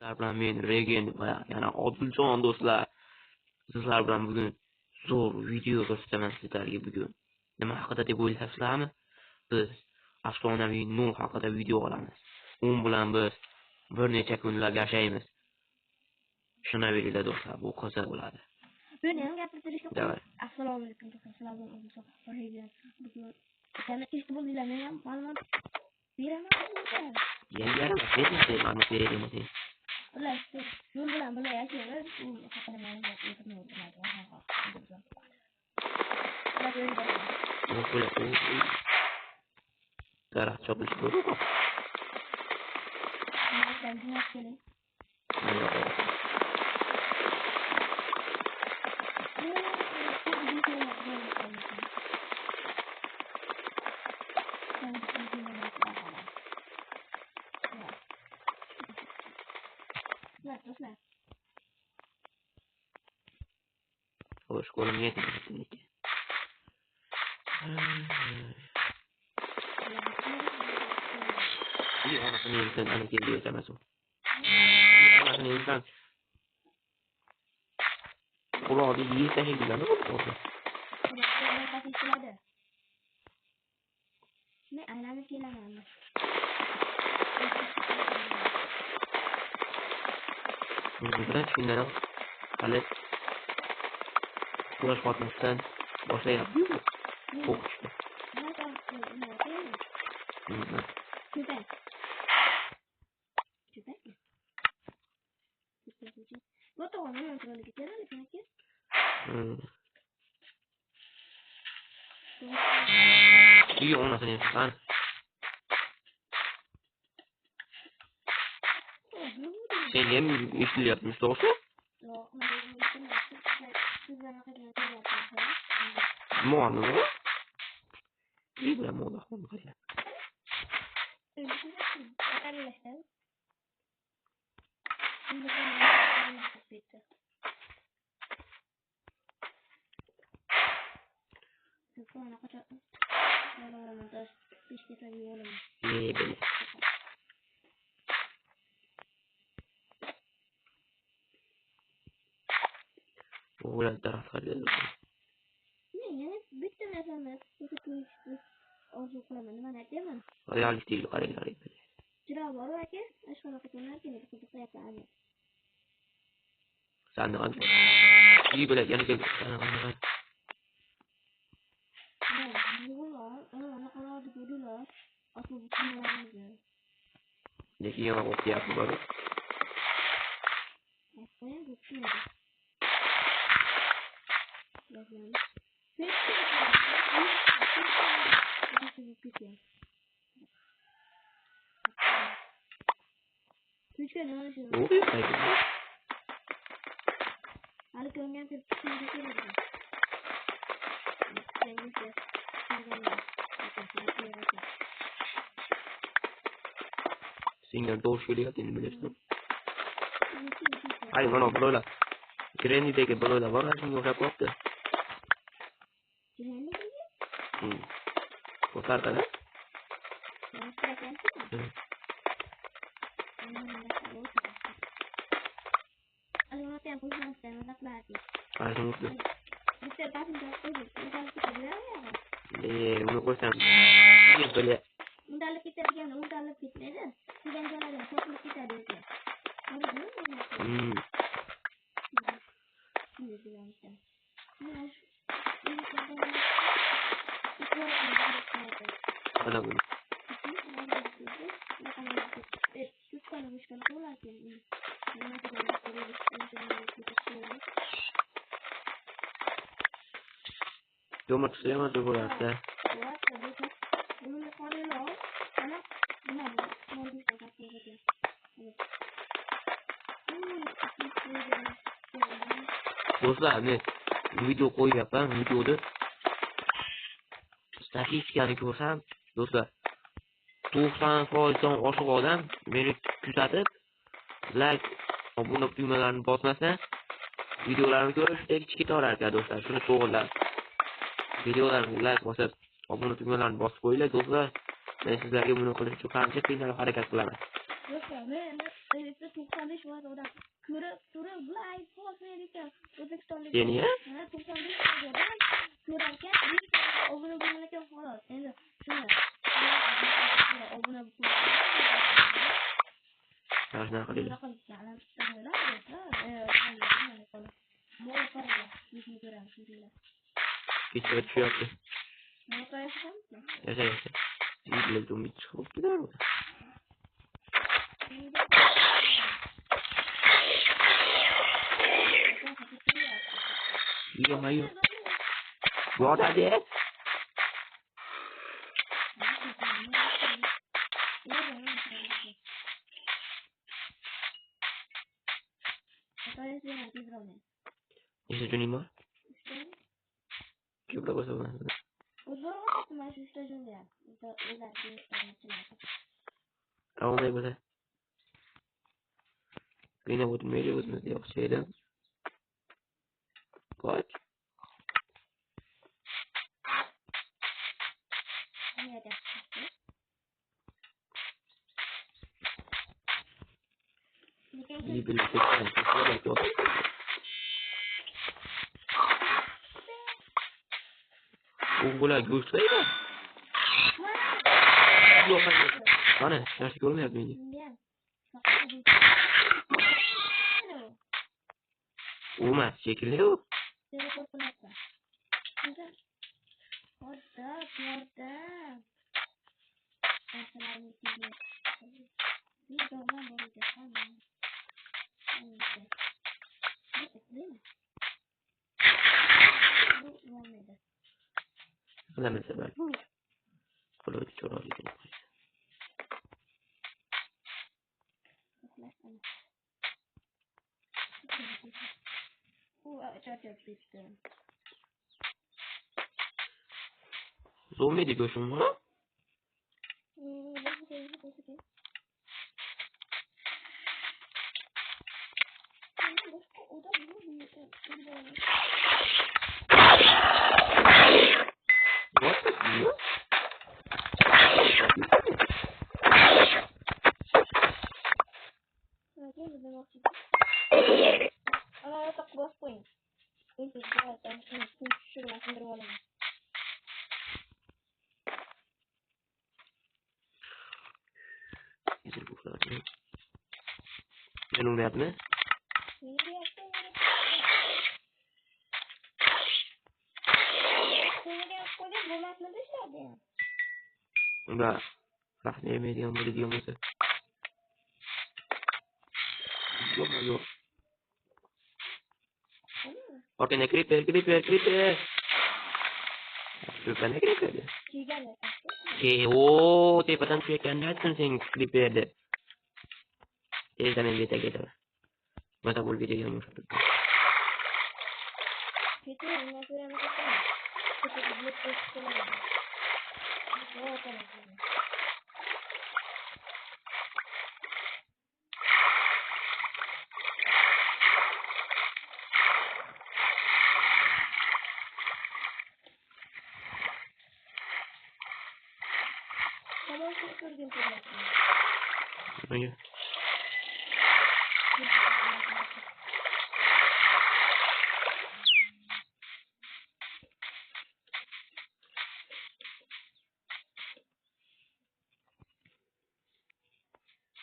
Sizlar bilan men Regen va yana Odiljon do'stlar. Sizlar bilan bugun zo'r video ko'rsataman sizlarga bugun. Nima haqida deb o'ylasizlarmi? Biz afsonaviy Nuh haqida video olamiz. U bilan biz bir necha kunlar yashaymiz. Tushunaveringlar do'stlar, bu qiziq bo'ladi. Buni ham gapirtirishga qo'y. Assalomu alaykum do'stlar. Sizlarga bugun yana kechki bo'ldinglar. Men ham ma'lumot beraman. Bermayman. Ular yo'l bilan birga yashaymiz. U haqida ma'lumot bermayman. Daraxt chopish bu. Xo'sh, qo'lim yetmaydi. Anasını yiysen, ana geliyor demez o. Anasını yiysen. Kulağı bir yiyse hediler ne olur orada? Ne ananı kilemem. Buradan çıkınlar Halet. Kulaş batmışsan başlayalım. Çok işte. Süper. No te voy a mostrar lo que quieras, ¿le tienes que? İyi olmasın insan. Sen yem işli yapmış doğrusu? Yok, mu anladın? İyi böyle mu oldu? İyi böyle. Ulan taraf kalıyor. Ne? Bütün efendim. Orzu koymadım. Ben edemem. Realist değil, karaylar. Cira var o ki. Aşkına kutunlar ki. Kutusu yapar. Sen de hadi. İyi böyle yani gel. Ne ki yana ok yapı var. Singer doğru söylüyor değil bilirsin. Ay bana böyle. Kreni de ki böyle var şimdi o kadar koptu. O kadar da. Uno cuesta. Böyle. Undala kita diam, undala kita ni. Kita jalan satu kita dia. Ada bu. Domat sema tu boleh. Do'stlar, men video qo'yyapman, videoda statistikani ko'rsam, do'stlar, 90% dan oshiq odam meni kuzatib, like, obuna tugmalarini bosmasa, videolarimni ko'rish tez ketaverar ekan do'stlar. Shuni to'g'rilab, videolarimga like bosib, obuna tugmalarini bosib qo'yinglar do'stlar. Men sizlarga buni qilish uchun qancha qiynalib harakat qilaman. Men elektr 95 var oradan ko'rib live post ekan. O'zbekistonlik. Seni ya? Ha, 95 joydan ko'rarkan, obuna bo'lgan ekan xolos. Endi shuni obuna Qarashna qilinglar. Kechga tushyapti. Yasha. Yigitlar umid chiqib ketadi. Ayo. Buat aja. Isso de animal? Que pra você ver. Os dois mais justos de mulher. Então, eles aqui Aonde é você? Quem é o outro meio? Você não tem o cheiro? Pode. E pelo que eu bola gosto aí, né? Mana, yaxshi ko'rmayapti menga. Uma, shekilli u. Bilaman sabab. Qo'lga cho'roq ekan. Zombie de goshum mu? Ana tak bos poin. Ini juga dan ini sudah sendiri. Güzel bu kadar. Ben onu yapma. Enggak. Rasanya media mau dia masa. Yok. Oke, nih creeper. Bukan creeper. Oh, tepatan kan datang sing creeper deh. Jadi kan beta gitu. Mata bul video yang satu. Itu yang natural kita. Kita buat sekolah. Oh, kan. Oh iya.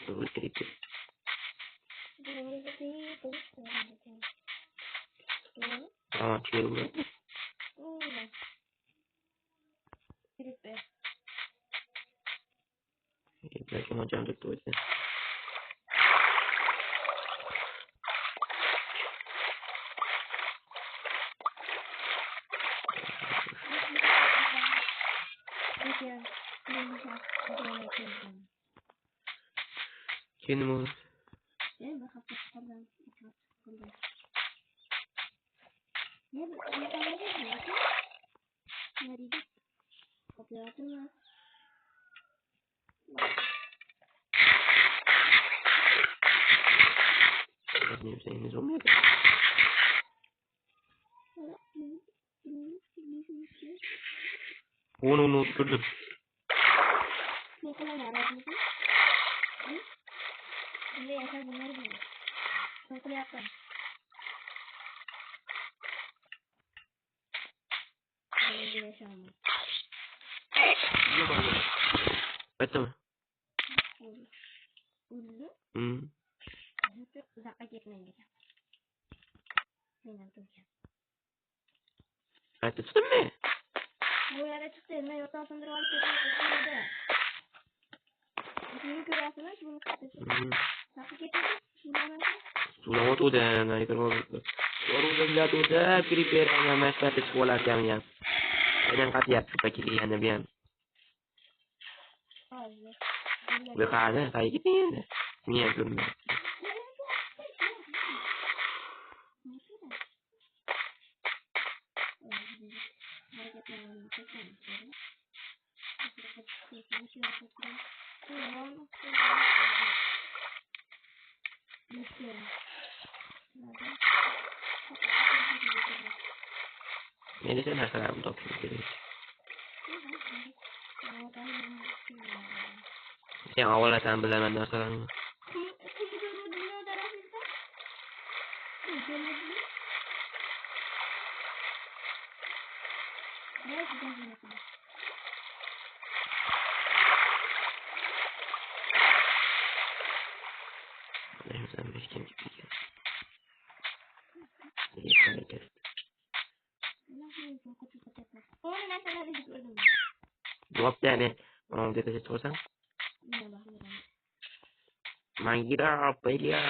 Terus creeper. Ah, chill banget. Creeper. Ya cuma macam itu aja. Sini mau. Ya, bakal korban. Ya, bakal lagi ya. Mari deh. Kopi aja lah. Ini bisa ini zombie. Oh no, good. yapın. Böyle yaşamam. Bitti mi? Uzun. Uzakta gitmeyin diyeceğim. Benim duracağım. Bitti tutun mu? Bu yere çıktı. Ben yoktan sonra alıp götürüyorum. Bunu görüyorsunuz. Bunu kapatıyorsunuz. Kapı getirin. Şuradan Sulama tuh dan, nah itu baru udah lihat udah prepare nya mas pada sekolah yang yang kasiat kekirian biar aldı. berkana kayak gitu ya. Ini ya tuh. Ini saya masalah untuk gitu. Yang awalnya sambil dengan masalah. Yang sampai bikin gitu. Ini saya jawab deh nih. Mau kita terus Mangira apa dia?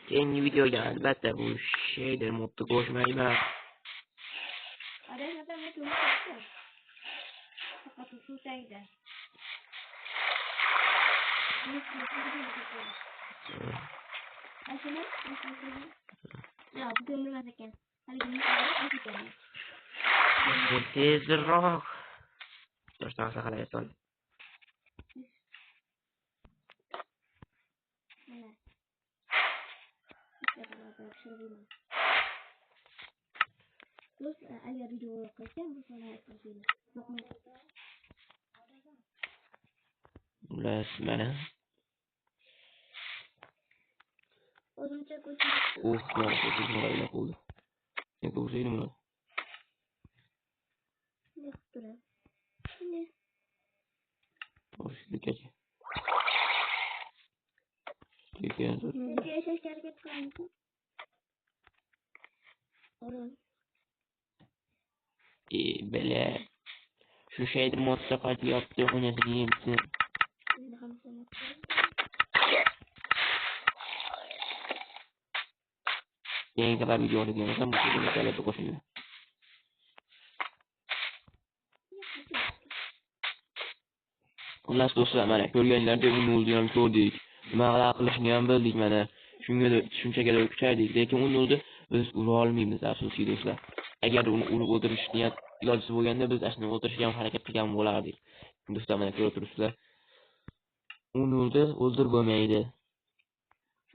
Yeni video geldi. Albatta bu şeydir, mutlu koşmayla. Tezroq. Terus salah ya soal. Terus ada video kerja misalnya seperti ini. Belas mana? Uzun çakıl. Mau mulai aku. Yang ke sini mulai. Ne? Harus dikit aja. Dikit aja. Ne ses hareket kanka. Orun. Böyle şu şeyde mutlaka yaptığı oynadığını yemsin. Yang kadar video oynadığını sen bu şekilde böyle koşuyor. Xullas do'stlar, mana ko'rganlarda uni o'ldi ham ko'rdik. Nima qilishni ham bildik mana. Shunchaga kuchaydik, lekin uni o'ldi biz ura olmaymiz afsuski do'stlar. Agar uni urib o'ldirish niyat ilojisi bo'lganda biz ashuni o'ldirishga ham harakat qilgan bo'lardik. Do'stlar, mana ko'rib turibsizlar. Uni o'ldirib bo'lmaydi.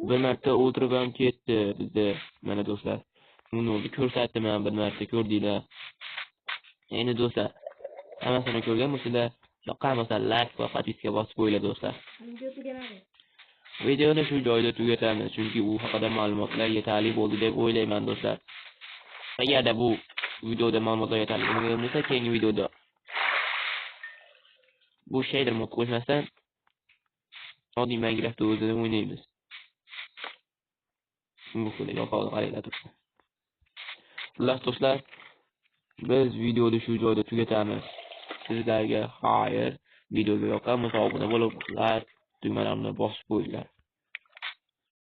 Bir marta o'ldirib ham ketdi bizda. Mana do'stlar, uni o'ldi ko'rsatdim ham bir marta, ko'rdinglar. Endi do'stlar, hammasini ko'rgan bo'lsanglar, yoqqan bo'lsa like va podpiska bosib qo'yinglar do'stlar. Videoni shu joyda tugatamiz, chunki u haqida ma'lumotlar yetarli bo'ldi deb o'ylayman do'stlar. Agarda bu videoda ma'lumotlar yetarli bo'lmasa, keyingi videoda bu shader mod qo'shmasdan oddiy Minecraft'da o'zini o'ynaymiz. Bu xuddi yoqadi qaranglar turibdi. Xullas do'stlar, biz videoni shu joyda tugatamiz. Sizlarga xayr, videoga yoqqan bo'lsa obuna bo'lib, like tugmalarini bosib qo'yinglar.